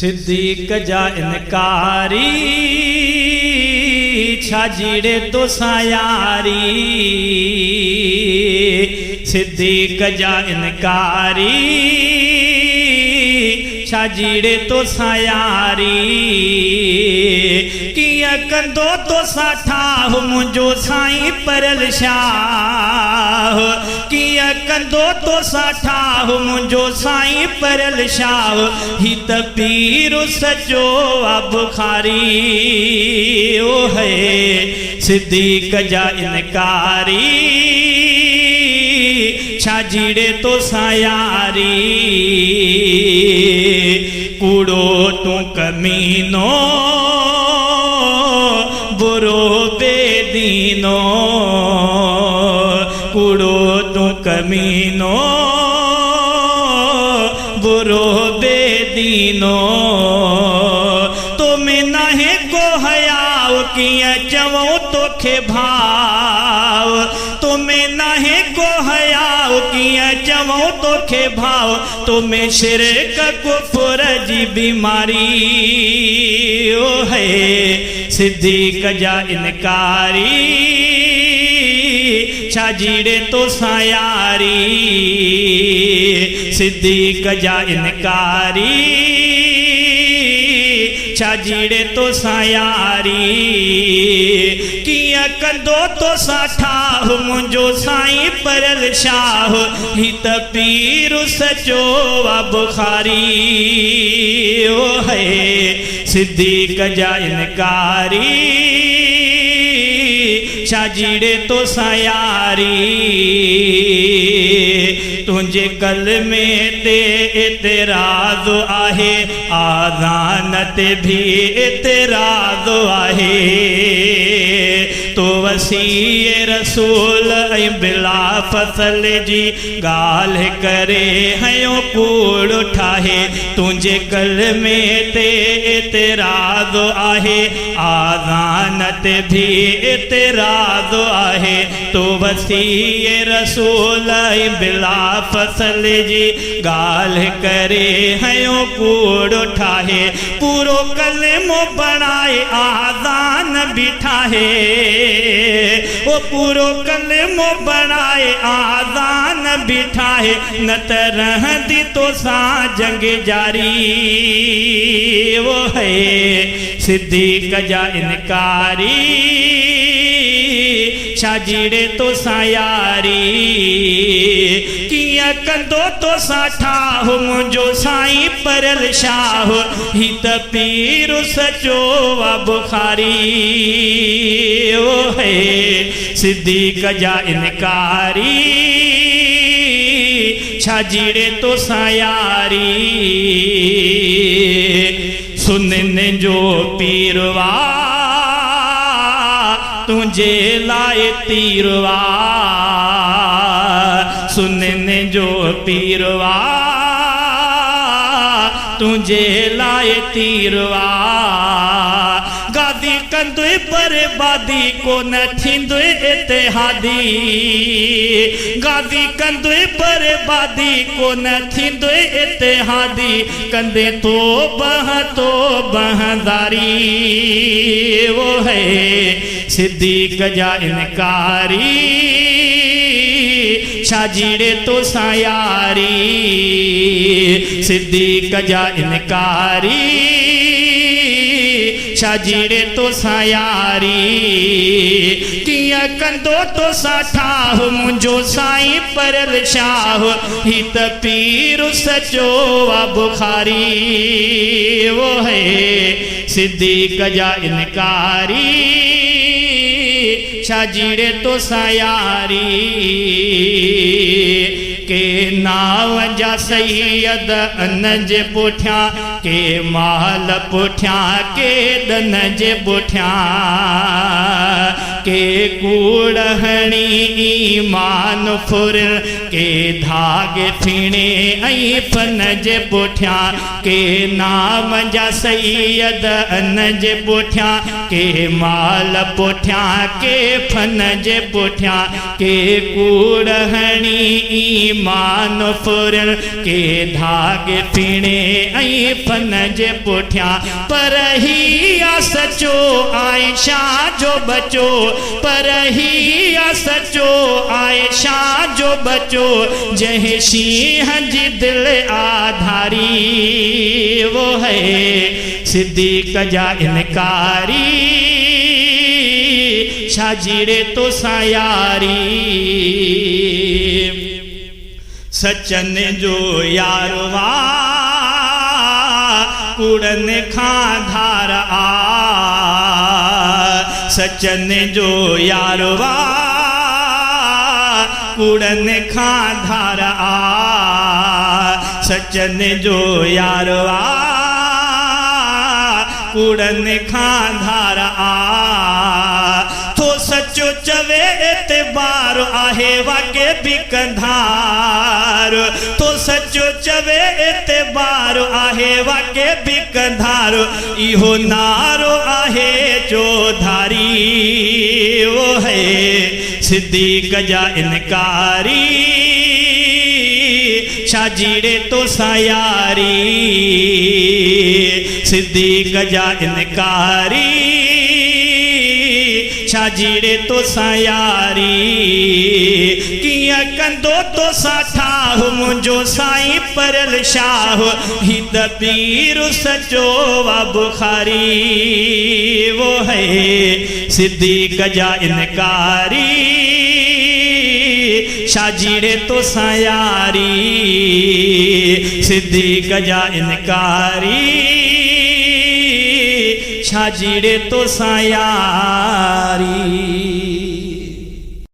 सिद्दीक़ जा इनकारी छा जीड़े तो सायारी। सिद्दीक़ जा इनकारी छा जीड़े तो सायारी। किया कंदो तो साठाह मुझो साईं परल शाह। किया कंदो तो साठाह मुझो साईं परल शाह। ही त पीर सजो आ बुखारी ओ है। सिद्दीक़ जा इनकारी छा जीड़े तो सायारी। कूड़ो तू कमीनो बुरो बेदीनो। कूड़ो तू कमीनो बुरो बेदीनो। तुम्हें नाहे को हयाव किया चवो तोखे भाव। तुम्हें नाहे को हयाव किया चवो तोखे भाव। तुम्हें शिरक कुफ्र जी बीमारी ओ है। सिद्दीक़ जा इनकारी छा जीड़े तो सायारी। सिद्दीक़ जा इनकारी छा जीड़े तो सायारी। किया कंदो तो साठाह मुझो साईं परल शाह। ही त पीर सचो आ बुखारी ओ है। सिद्दीक़ जा इनकारी छा जीड़े तो सायारी। तुझे कलमे ते एतराज़ आहे। आज़ान ते भी एतराज़ आहे। तो वसीए रसूल ऐं बिला फसल जी गाल्हि करे हयो कूड़ ठाहे। तुझे कलमे ते एतराज़ आहे। आज़ान ते भी एतराज़ आहे। तो वसीए रसूल ऐं बिला फसल जी गाल्हि करे हयो कूड़ ठाहे। पूरो कलमो बणाए आज़ान बिठाहे। वो पूरो कलमो बनाए आज़ान बिठाए। न त रहंदी तो सां जंग जारी वो है। सिद्दीक़ जा इनकारी छा जीड़े तो सायारी। किया कंदो तो साठाह मुझो साईं परल शाह। ही त पीर सचो आ बुखारी ओ है। सिद्दीक़ जा इनकारी छा जीड़े तो सायारी। सुनने जो पीरवा तुझे लाए तीरवा। सुनने जो पीरवा तुझे लाए तीरवा। गादी कंदुए बर्बादी को न थींदुए इत्तेहादी। गादी कंदुए बर्बादी को न थींदुए इत्तेहादी। कंदे तो बहदारी वो है। सिद्दीक़ जा इनकारी छा जीड़े तो सायारी। सिद्दीक़ जा इनकारी छा जीड़े तो सायारी। किया कंदो तो साठाह मुझो साईं परल शाह। ही त पीर सचो आ बुखारी वो है। सिद्दीक़ जा इनकारी छा जीड़े तो सायारी। के नाव जा सैयद अन जे पुठिया। के माल पुठिया के दन जे पुठिया। के कूड़ हणी ईमान फुर के धागे फीणे ऐं फन जे पुठियां के नाम जा सैयद अन जे पुठियां के माल पुठियां के फन जे पुठियां के कूड़ हणी ईमान फुरन के धागे फीणे ऐं फन जे पुठियां पर ही आ सचो आयशा जो बचो पर ही आ सचो आयशा जो बचो जह शीह जी दिल आधारी वो है सिद्दीक जा इनकारी शाजीरे तो सायारी सचन जो यारवा कुड़न खां धार आ सचन जो यारवा कुड़न खां धार आ सचन जो यारवा कुड़न खां धार आ तो सचो चवे एतबार आहे वाके भी कंधार तो सचो चवे एतबार आहे वाके भी कंधार इहो नारो आहे जो धारी वो है सिद्दीक जा इनकारी शाजीरे तो सायारी सिद्दीक जा इनकारी शाजीरे तो सायारी किया कंदो तो साठा मुझो साईं परल शाह ही पीर सचो वा बुखारी वो है सिद्दीक जा इनकारी शाजीरे तो सायारी सिद्दीक जा इनकारी शाजीरे तो सायारी।